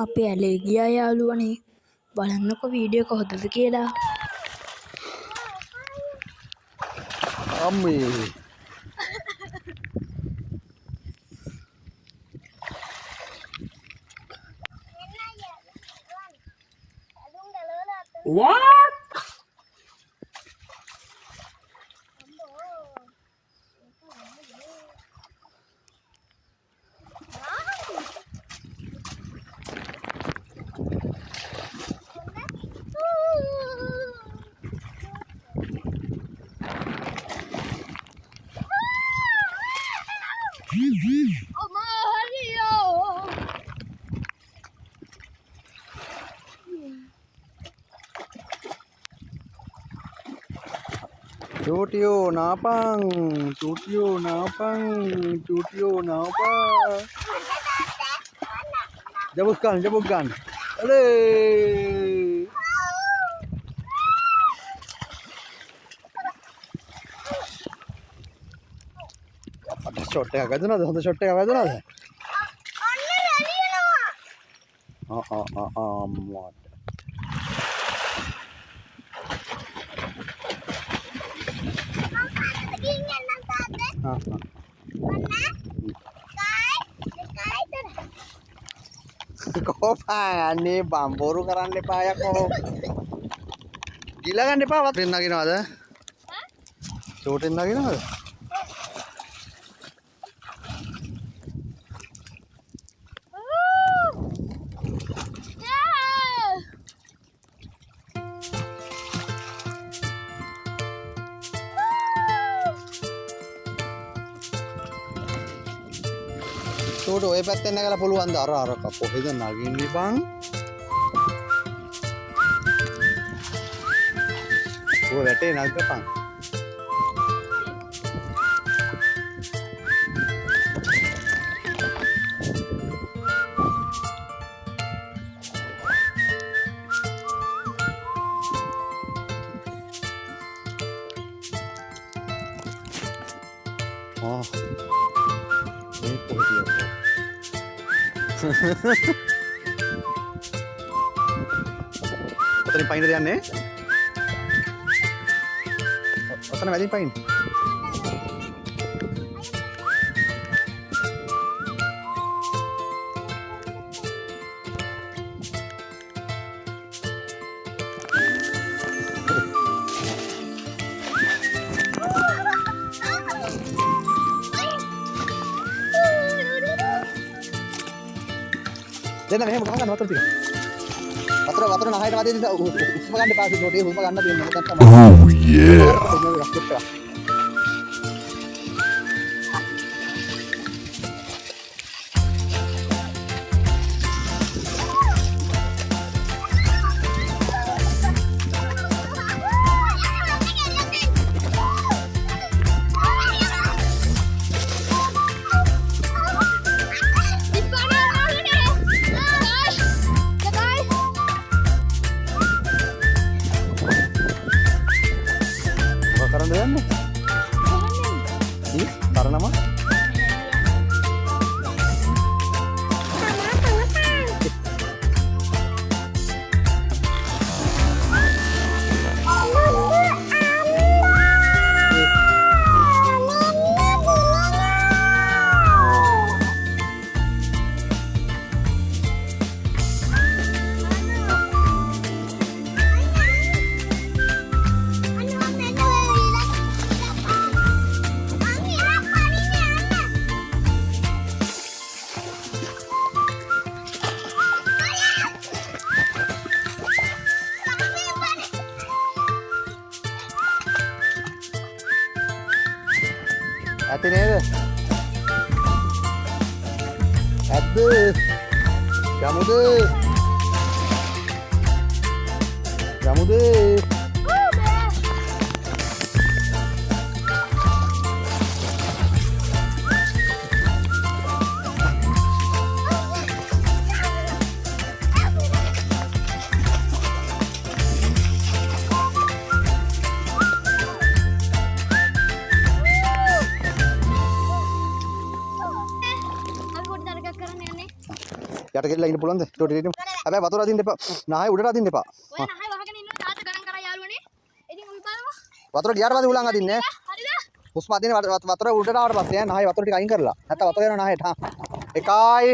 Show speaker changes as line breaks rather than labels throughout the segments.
අපේ ඇලේ ගියා යාළුවනේ බලන්නකො වීඩියෝ එක හොඳද කියලා.
අම්මේ
What?
Tutio napang, tutio napang, tutio napang. Jabuskan. Ale. Ada shot එකක් වැදුනද? හොඳ shot එකක් වැදුනද? අම්මා. Kopan nih bamboru karan lepa ya kok. Gila kan lepa wat rin lagi ada? Cotin lagi ada? Tuh, efeknya negara puluhan darah kapo itu nagin nih bang. Gue bete naga bang. Oh, ini pohon dia. Otan pain dari aneh. Otan macam pain. Jangan nih, bukan water tiga. Water nah hai mati tidak. Bukan di pasir nodi, bukan di mana. Oh yeah. Karena apa? Hati nede. Aduh. Kamu deh. Kamu deh. යට ගෙල්ලා ඉන්න පුළුවන්ද? ටෝටි දෙන්න. හැබැයි වතුර අදින්න එපා. නහය උඩට අදින්න එපා.
ඔය නහය වහගෙන ඉන්න තාත්තා ගණන් කරා යාළුවනේ. ඉතින් උල් බලමු.
වතුර ගියාට පස්සේ උලන් අදින්නේ.
හරිද?
හුස්ම අදින්න වතුර උඩට ආවට පස්සේ නහය වතුර ටික අයින් කරලා. නැත්නම් වතුර යනවා නහයට. හා. එකයි.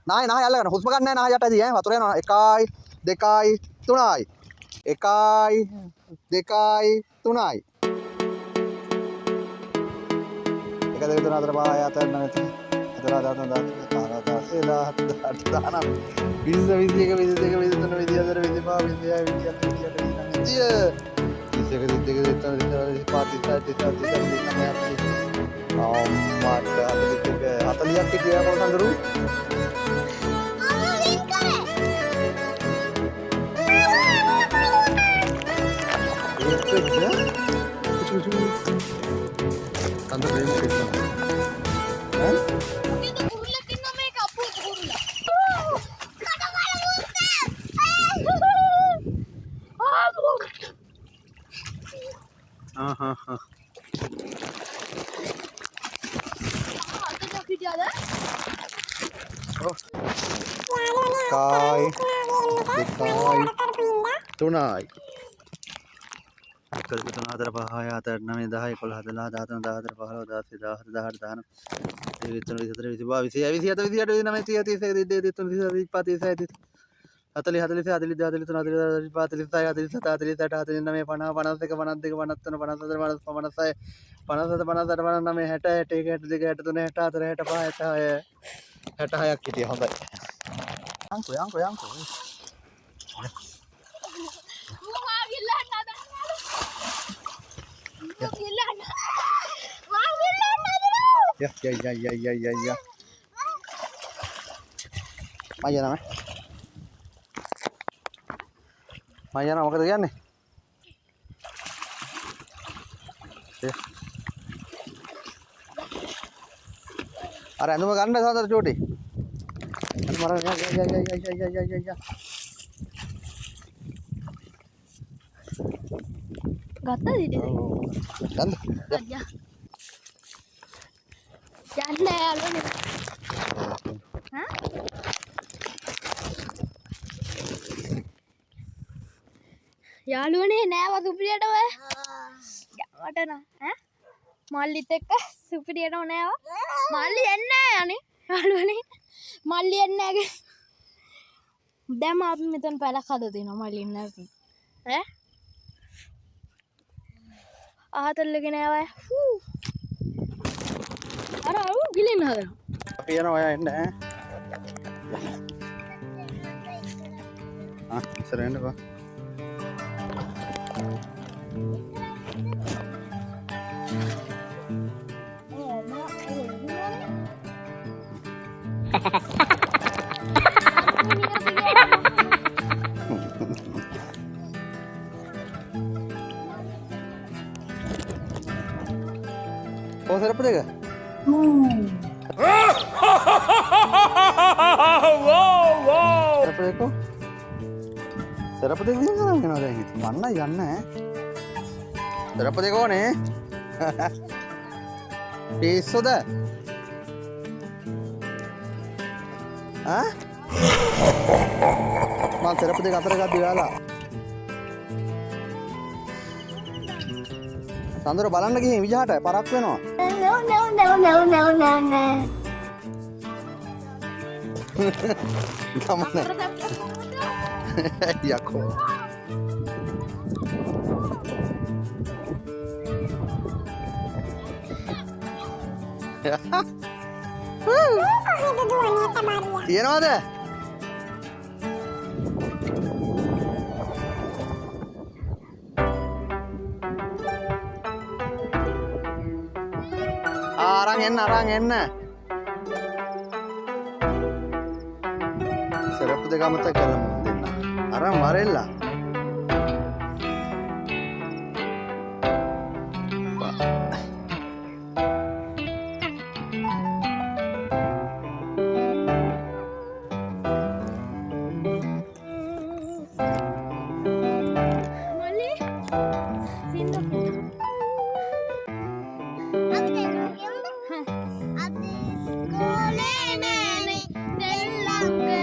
නහය අල්ලගන්න. හුස්ම ගන්න නැහැ නහය යටදී ඈ. වතුර යනවා. එකයි, දෙකයි, තුනයි. එකයි, දෙකයි, තුනයි. 1 2 3 4 5 6 7 8 9 Ya. Mayana මොකද කියන්නේ? අර ඇඳුම ගන්න සාතර චෝටි. මර ය.
ගත්තද ඊට?
ගන්න.
යන්න යාළුවනේ. හා? යාළුවනේ නෑ සුපිරියට ඔය. යවට නා ඈ මල්ලිත් එක්ක සුපිරියටම නෑව. මල්ලි එන්නේ නෑ අනේ යාළුවනේ. මල්ලි එන්නේ නෑගේ. දැන් අපි මෙතන පැලක් හදලා තිනවා මල්ලි ඉන්න නැති. ඈ ආතල්ලගෙන නෑව. අර ගිලින්න හදනවා.
අපි යනවා ඔයා එන්න ඈ. ඉස්සර එන්න බා. Oh, serap deh gak? Wow. Serap deh kok? Serap deh ini kan yang ada gitu. Mana ya nih? Serap deh kok nih? Piso dah? Hah? Mal serap deh kata mereka bilang. Sandro බලන්න ගිහින් විජහට පරක් වෙනවා. No. ගමන. යකෝ. තියනවද? අරන් එන්න. සරප්පු දෙක අමතක කළා මම දෙන්න. අරන් වරෙල්ලා.
මල්ලි සින්දු අද ඉස්කෝලේ නෑනේ දෙල්ලක්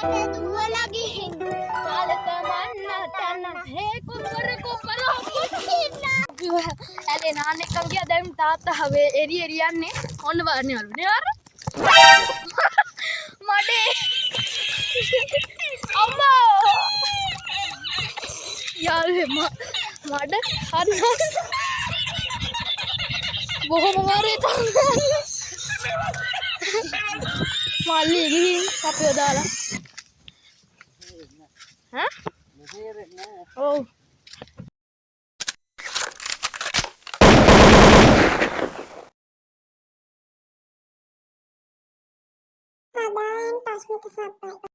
ළඟට දුවලා ගිහින් කාලෙක මන්නට යන හේ කුඹර පුච්චිලා ඇලේ නාන්න එක්කම ගියා දැන් තාත්තා හවේ එරි යන්නේ ඔන්න වරනේ අලුනේ අර මඩේ අම්මා යාළුවේ මඩ හරි බොහොම වරේ තමයි මල්ලි ගිහින් අපිව දාලා ඈ ඔව්
Sadain pas mau ke sampai